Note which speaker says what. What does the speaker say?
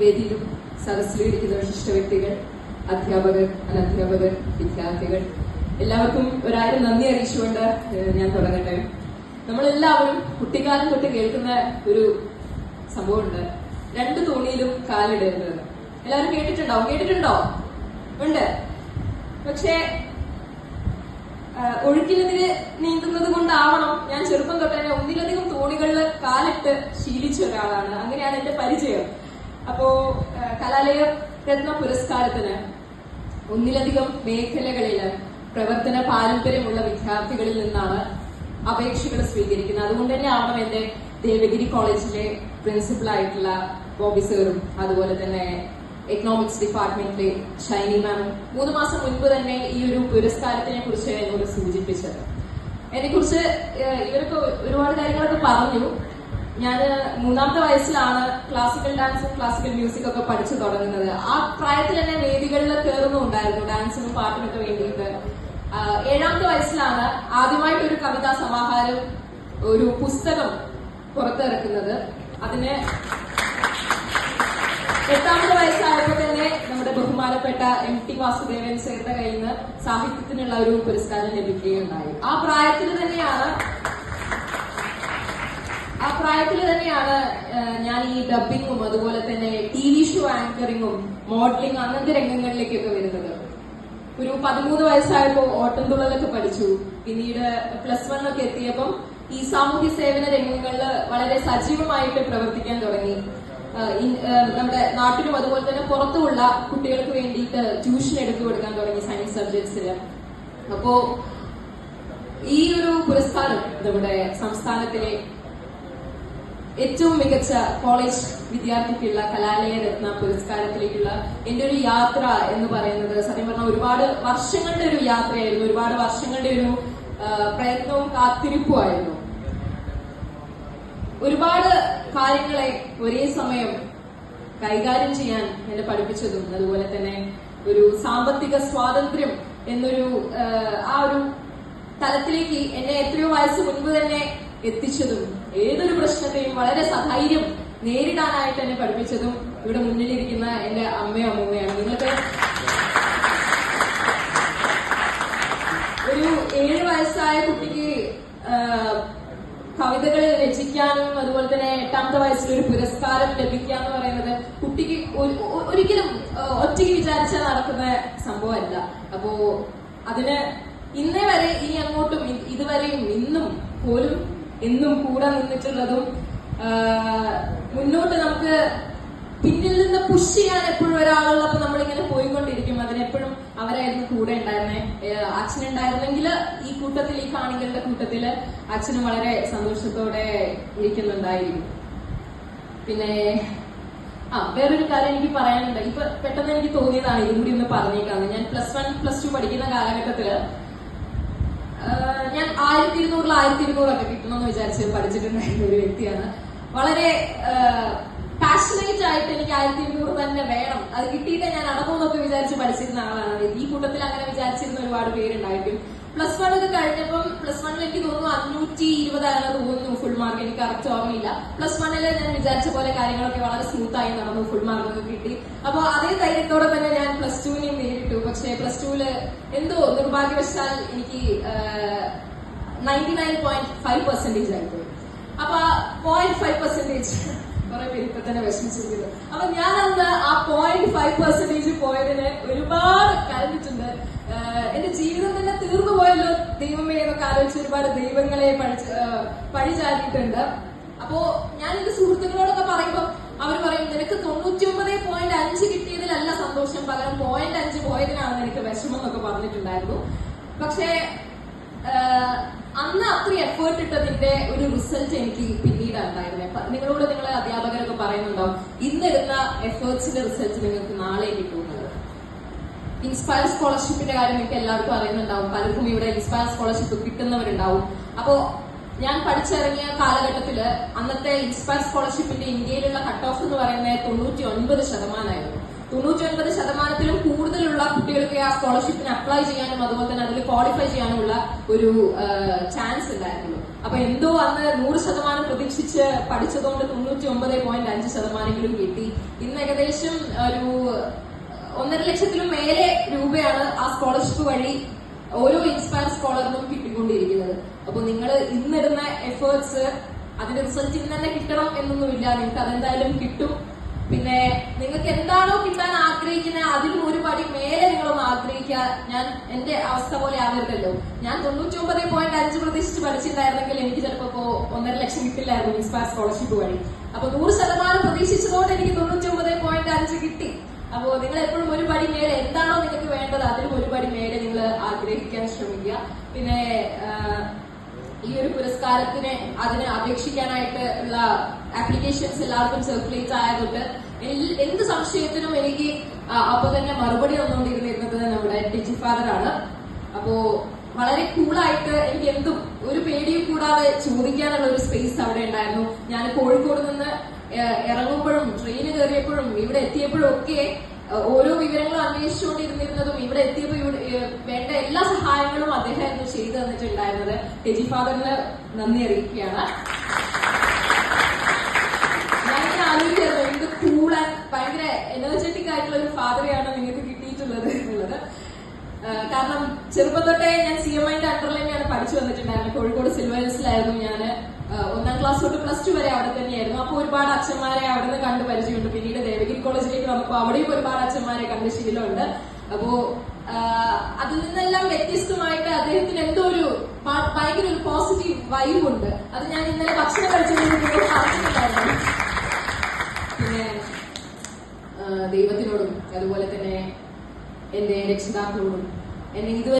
Speaker 1: വേദിയിലും സദസ്സിലും ഇരിക്കുന്ന വിശിഷ്ട വ്യക്തികൾ, അധ്യാപകർ, അനധ്യാപകർ, വിദ്യാർത്ഥികൾ, എല്ലാവർക്കും ഒരായിരം നന്ദി അറിയിച്ചുകൊണ്ട് ഞാൻ തുടങ്ങട്ടെ. നമ്മളെല്ലാവരും കുട്ടിക്കാലം തൊട്ട് കേൾക്കുന്ന ഒരു സംഭവമുണ്ട്, രണ്ട് തോണിയിലും കാലിടരുത്. എല്ലാവരും കേട്ടിട്ടുണ്ടോ? ഉണ്ട്. പക്ഷേ ഒഴുക്കിനെതിരെ നീന്തുന്നത് കൊണ്ടാവണം ഞാൻ ചെറുപ്പം തൊട്ട് തന്നെ ഒന്നിലധികം തോണികളിൽ കാലിട്ട് ശീലിച്ച ഒരാളാണ്. അങ്ങനെയാണ് എന്റെ പരിചയം. അപ്പോ കലാലയ രത്ന പുരസ്കാരത്തിന് ഒന്നിലധികം മേഖലകളിൽ പ്രവർത്തന പാരമ്പര്യമുള്ള വിദ്യാർത്ഥികളിൽ നിന്നാണ് അപേക്ഷകൾ സ്വീകരിക്കുന്നത്. അതുകൊണ്ട് തന്നെ ആവണം എന്റെ ദേവഗിരി കോളേജിലെ പ്രിൻസിപ്പൽ ആയിട്ടുള്ള ബോബി സാറും അതുപോലെ തന്നെ എക്കണോമിക്സ് ഡിപ്പാർട്ട്മെന്റിലെ ഷൈനി മാമും 3 മാസം മുൻപ് തന്നെ ഈ ഒരു പുരസ്കാരത്തിനെ കുറിച്ച് എന്നോട് സൂചിപ്പിച്ചത്. എന്നെ കുറിച്ച് ഇവരൊക്കെ ഒരുപാട് കാര്യങ്ങളൊക്കെ പറഞ്ഞു. ഞാൻ 3-ാമത്തെ വയസ്സിലാണ് ക്ലാസിക്കൽ ഡാൻസും ക്ലാസിക്കൽ മ്യൂസിക് ഒക്കെ പഠിച്ചു തുടങ്ങുന്നത്. ആ പ്രായത്തിൽ തന്നെ വേദികളിൽ കയറുന്നുണ്ടായിരുന്നു ഡാൻസിനും പാട്ടിനൊക്കെ വേണ്ടിയിട്ട്. 7-ാമത്തെ വയസ്സിലാണ് ആദ്യമായിട്ട് ഒരു കവിതാ സമാഹാരം, ഒരു പുസ്തകം പുറത്തിറക്കുന്നത്. അതിന് 8-ാമത്തെ വയസ്സായപ്പോൾ തന്നെ നമ്മുടെ ബഹുമാനപ്പെട്ട MT വാസുദേവൻ സാറിന്റെ കയ്യിൽ നിന്ന് സാഹിത്യത്തിനുള്ള ഒരു പുരസ്കാരം ലഭിക്കുകയുണ്ടായി. ആ പ്രായത്തിൽ തന്നെയാണ് ഞാൻ ഈ ഡബിങ്ങും അതുപോലെ തന്നെ TV ഷോ ആങ്കറിങ്ങും മോഡലിംഗ് അങ്ങനത്തെ രംഗങ്ങളിലേക്കൊക്കെ വരുന്നത്. ഒരു 13 വയസ്സായപ്പോൾ ഓട്ടംതുള്ളലൊക്കെ പഠിച്ചു. പിന്നീട് +1 ഒക്കെ എത്തിയപ്പം ഈ സാമൂഹ്യ സേവന രംഗങ്ങളിൽ വളരെ സജീവമായിട്ട് പ്രവർത്തിക്കാൻ തുടങ്ങി. നമ്മുടെ നാട്ടിലും അതുപോലെ തന്നെ പുറത്തുമുള്ള കുട്ടികൾക്ക് വേണ്ടിയിട്ട് ട്യൂഷൻ എടുത്തു കൊടുക്കാൻ തുടങ്ങി സയൻസ് സബ്ജക്ട്സില്. അപ്പോ ഈ ഒരു പുരസ്കാരം നമ്മുടെ സംസ്ഥാനത്തിലെ ഏറ്റവും മികച്ച കോളേജ് വിദ്യാർത്ഥിക്കുള്ള കലാലയ രത്ന പുരസ്കാരത്തിലേക്കുള്ള എന്റെ ഒരു യാത്ര എന്ന് പറയുന്നത് സത്യം പറഞ്ഞാൽ ഒരുപാട് വർഷങ്ങളുടെ ഒരു യാത്രയായിരുന്നു. ഒരുപാട് വർഷങ്ങളുടെ ഒരു പ്രയത്നവും കാത്തിരിപ്പുമായിരുന്നു. ഒരുപാട് കാര്യങ്ങളെ ഒരേ സമയം കൈകാര്യം ചെയ്യാൻ എന്നെ പഠിപ്പിച്ചതും അതുപോലെ തന്നെ ഒരു സാമ്പത്തിക സ്വാതന്ത്ര്യം എന്നൊരു ആ ഒരു തലത്തിലേക്ക് എന്നെ എത്രയോ വയസ്സ് മുൻപ് തന്നെ എത്തിച്ചതും ഏതൊരു പ്രശ്നത്തെയും വളരെ സധൈര്യം നേരിടാനായിട്ട് എന്നെ പഠിപ്പിച്ചതും ഇവിടെ മുന്നിലിരിക്കുന്ന എന്റെ അമ്മയും അമ്മൂമ്മയാണ്. നിങ്ങൾക്ക് ഒരു 7 വയസ്സായ കുട്ടിക്ക് കവിതകൾ രചിക്കാനും അതുപോലെ തന്നെ 8-ാമത്തെ വയസ്സിൽ ഒരു പുരസ്കാരം ലഭിക്കുക എന്ന് പറയുന്നത് കുട്ടിക്ക് ഒരിക്കലും ഒറ്റയ്ക്ക് വിചാരിച്ചാൽ നടക്കുന്ന സംഭവമല്ല. അപ്പോ അതിന് ഇന്നേ വരെ ഇനി അങ്ങോട്ടും ഇതുവരെയും ഇന്നും പോലും എന്നും കൂടെ നിന്നിട്ടുള്ളതും മുന്നോട്ട് നമുക്ക് പിന്നിൽ നിന്ന് പുഷ് ചെയ്യാൻ എപ്പോഴും ഒരാളുള്ളപ്പോൾ നമ്മളിങ്ങനെ പോയിക്കൊണ്ടിരിക്കും. അതിനെപ്പോഴും അവരായിരുന്നു കൂടെ ഉണ്ടായിരുന്നേ. അച്ഛനുണ്ടായിരുന്നെങ്കിൽ ഈ കൂട്ടത്തിൽ, ഈ കാണികളുടെ കൂട്ടത്തില് അച്ഛനും വളരെ സന്തോഷത്തോടെ ഇരിക്കുന്നുണ്ടായിരിക്കും. പിന്നെ വേറൊരു കാര്യം എനിക്ക് പറയാനുണ്ട്. ഇപ്പൊ പെട്ടെന്ന് എനിക്ക് തോന്നിയതാണ് ഇതും കൂടി ഒന്ന് പറഞ്ഞേക്കാന്ന്. ഞാൻ +1 +2 പഠിക്കുന്ന കാലഘട്ടത്തില് ഞാൻ 1200 1200 കിട്ടണമെന്ന് വിചാരിച്ച് പഠിച്ചിട്ടുണ്ടായിരുന്ന ഒരു വ്യക്തിയാണ്. വളരെ പാഷനേറ്റ് ആയിട്ട് എനിക്ക് 1200 തന്നെ വേണം, അത് കിട്ടിയിട്ട് ഞാൻ അടങ്ങുമെന്നൊക്കെ വിചാരിച്ച് പഠിച്ചിരുന്ന ആളാണ്. ഈ കൂട്ടത്തിൽ അങ്ങനെ വിചാരിച്ചിരുന്ന ഒരുപാട് പേരുണ്ടായിരിക്കും. +1 ഒക്കെ കഴിഞ്ഞപ്പം +1 എനിക്ക് തോന്നുന്നു 520 ആണ് തോന്നുന്നു ഫുൾ മാർക്ക്. എനിക്ക് കറക്റ്റ് ഓർമ്മയില്ല. +1 ഞാൻ വിചാരിച്ച പോലെ കാര്യങ്ങളൊക്കെ വളരെ സ്മൂത്ത് ആയി നടന്നു. ഫുൾ മാർക്കൊക്കെ കിട്ടി. അപ്പൊ അതേ ധൈര്യത്തോടെ തന്നെ ഞാൻ +2 നേരിട്ടു. പക്ഷെ +2 എന്തോ നിർഭാഗ്യവശാൽ എനിക്ക് 99.5% ആയിപ്പോയി. അപ്പൊ 0.5% കുറെ പേര് ഇപ്പൊ തന്നെ വിഷമിച്ചിരിക്കുന്നു. അപ്പൊ ഞാൻ അന്ന് ആ 0.5% പോയതിന് ഒരുപാട് കരഞ്ഞിട്ടുണ്ട്. എന്റെ ജീവിതം തന്നെ തീർന്നു പോയല്ലോ ദൈവമേ എന്നൊക്കെ ആലോചിച്ച് ഒരുപാട് ദൈവങ്ങളെ പഴിചാരിയിട്ടുണ്ട്. അപ്പോ ഞാൻ എന്റെ സുഹൃത്തുക്കളോടൊക്കെ പറയുമ്പോൾ അവർ പറയും, നിനക്ക് 99.5 കിട്ടിയതിലല്ല സന്തോഷം, പകരം 0.5 പോയതിനാണ് നിനക്ക് വിഷമം എന്നൊക്കെ പറഞ്ഞിട്ടുണ്ടായിരുന്നു. പക്ഷേ അന്ന് അത്ര എഫേർട്ട് ഇട്ടതിന്റെ ഒരു റിസൾട്ട് എനിക്ക് പിന്നീടാണ് ഉണ്ടായിരുന്നത്. നിങ്ങളോട് നിങ്ങളെ അധ്യാപകരൊക്കെ പറയുന്നുണ്ടാവും, ഇന്നിടുന്ന എഫേർട്സിന്റെ റിസൾട്ട് നിങ്ങൾക്ക് നാളെ കിട്ടുന്നത്. ഇൻസ്പയർ സ്കോളർഷിപ്പിന്റെ കാര്യം എനിക്ക് എല്ലാവർക്കും അറിയുന്നുണ്ടാവും. പലർക്കും ഇവിടെ ഇൻസ്പയർ സ്കോളർഷിപ്പ് കിട്ടുന്നവരുണ്ടാവും. അപ്പോ ഞാൻ പഠിച്ചിറങ്ങിയ കാലഘട്ടത്തില് അന്നത്തെ ഇൻസ്പയർ സ്കോളർഷിപ്പിന്റെ ഇന്ത്യയിലുള്ള കട്ട് ഓഫ് എന്ന് പറയുന്നത് 99%. 99%-ലും കൂടുതലുള്ള കുട്ടികൾക്ക് ആ സ്കോളർഷിപ്പിന് അപ്ലൈ ചെയ്യാനും അതുപോലെ തന്നെ അതിൽ ക്വാളിഫൈ ചെയ്യാനുമുള്ള ഒരു ചാൻസ് ഉണ്ടായിരുന്നു. അപ്പൊ എന്തോ അന്ന് 100% പ്രതീക്ഷിച്ച് പഠിച്ചതുകൊണ്ട് 99.5% കിട്ടി. ഇന്ന് ഏകദേശം ഒരു 1.5 ലക്ഷത്തിലും മേലെ രൂപയാണ് ആ സ്കോളർഷിപ്പ് വഴി ഓരോ ഇൻസ്പയർ സ്കോളറിനും കിട്ടിക്കൊണ്ടിരിക്കുന്നത്. അപ്പൊ നിങ്ങൾ ഇന്നിടുന്ന എഫേർട്സ് അതിന്റെ റിസൾട്ട് ഇന്ന് തന്നെ കിട്ടണം എന്നൊന്നുമില്ല, നിങ്ങൾക്ക് അതെന്തായാലും കിട്ടും. പിന്നെ നിങ്ങൾക്ക് എന്താണോ കിട്ടാൻ ആഗ്രഹിക്കുന്നത് അതിലും ഒരു പടി മേലെ നിങ്ങളൊന്ന് ആഗ്രഹിക്കുക. ഞാൻ എന്റെ അവസ്ഥ പോലെ ആവരുതല്ലോ. ഞാൻ 99.5 പ്രതീക്ഷിച്ച് പഠിച്ചിട്ടുണ്ടായിരുന്നെങ്കിൽ എനിക്ക് ചിലപ്പോ 1.5 ലക്ഷം കിട്ടില്ലായിരുന്നു ഇൻസ്പയർ സ്കോളർഷിപ്പ് വഴി. അപ്പൊ 100% പ്രതീക്ഷിച്ചതുകൊണ്ട് എനിക്ക് 99.5 കിട്ടി. അപ്പോ നിങ്ങൾ എപ്പോഴും ഒരു പടി മേലെ എന്താണോ നിങ്ങൾക്ക് വേണ്ടത് അതിലും ഒരു പടി മേലെ നിങ്ങൾ ആഗ്രഹിക്കാൻ ശ്രമിക്കുക. പിന്നെ ഈ ഒരു പുരസ്കാരത്തിന് അതിന് അപേക്ഷിക്കാനായിട്ട് ഉള്ള ആപ്ലിക്കേഷൻസ് എല്ലാവർക്കും സർക്കുലേറ്റ് ആയതുകൊണ്ട് എന്ത് സംശയത്തിനും എനിക്ക് അപ്പൊ തന്നെ മറുപടി തന്നുകൊണ്ടിരുന്നിരുന്നത് നമ്മുടെ ടിജി ഫാദർ ആണ്. അപ്പോ വളരെ കൂളായിട്ട് എനിക്ക് എന്തും ഒരു പേടിയും കൂടാതെ ചോദിക്കാനുള്ള ഒരു സ്പേസ് അവിടെ ഉണ്ടായിരുന്നു. ഞാൻ കോഴിക്കോട് നിന്ന് ഇറങ്ങുമ്പോഴും ട്രെയിന് കയറിയപ്പോഴും ഇവിടെ എത്തിയപ്പോഴും ഒക്കെ ഓരോ വിവരങ്ങളും അന്വേഷിച്ചുകൊണ്ടിരുന്നിരുന്നതും ഇവിടെ എത്തിയപ്പോൾ വേണ്ട എല്ലാ സഹായങ്ങളും അദ്ദേഹമായിരുന്നു ചെയ്തു തന്നിട്ടുണ്ടായിരുന്നത്. ടെജി ഫാദറിന് നന്ദി അറിയിക്കുകയാണ്. ഞാനിങ്ങനെ ആലോചിക്കായിരുന്നു എന്ത് കൂൾ ആൻഡ് ഭയങ്കര എനർജറ്റിക് ആയിട്ടുള്ള ഒരു ഫാദറെയാണ് നിങ്ങൾക്ക് കിട്ടിയിട്ടുള്ളത് എന്നുള്ളത്. കാരണം ചെറുപ്പം തൊട്ടേ ഞാൻ CMIന്റെ അണ്ടറിൽ തന്നെയാണ് പഠിച്ചു വന്നിട്ടുണ്ടായിരുന്നത്. കോഴിക്കോട് സിൽവേഴ്സിലായിരുന്നു ഞാൻ 1ാം ക്ലാസ് തൊട്ട് +2 വരെ അവിടെ തന്നെയായിരുന്നു. അപ്പൊ ഒരുപാട് അച്ഛന്മാരെ അവിടെ നിന്ന് കണ്ട് പരിചയമുണ്ട്. പിന്നീട് ദേവഗിരി കോളേജിലേക്ക് വന്നപ്പോൾ അവിടെയും ഒരുപാട് അച്ഛന്മാരെ കണ്ട് ശീലമുണ്ട്. അപ്പോ അതിൽ നിന്നെല്ലാം വ്യത്യസ്തമായിട്ട് അദ്ദേഹത്തിന് എന്തോ ഒരു ഭയങ്കര ഒരു പോസിറ്റീവ് വൈബ് ഉണ്ട്. അത് ഞാൻ ഇന്നലെ ഭക്ഷണം കഴിച്ചുകൊണ്ടിരിക്കുമ്പോൾ പറഞ്ഞിട്ടുണ്ടായിരുന്നു. പിന്നെ ദൈവത്തിനോടും അതുപോലെ തന്നെ എന്റെ രക്ഷിതാക്കളോടും എന്നെ ഇതുവരെ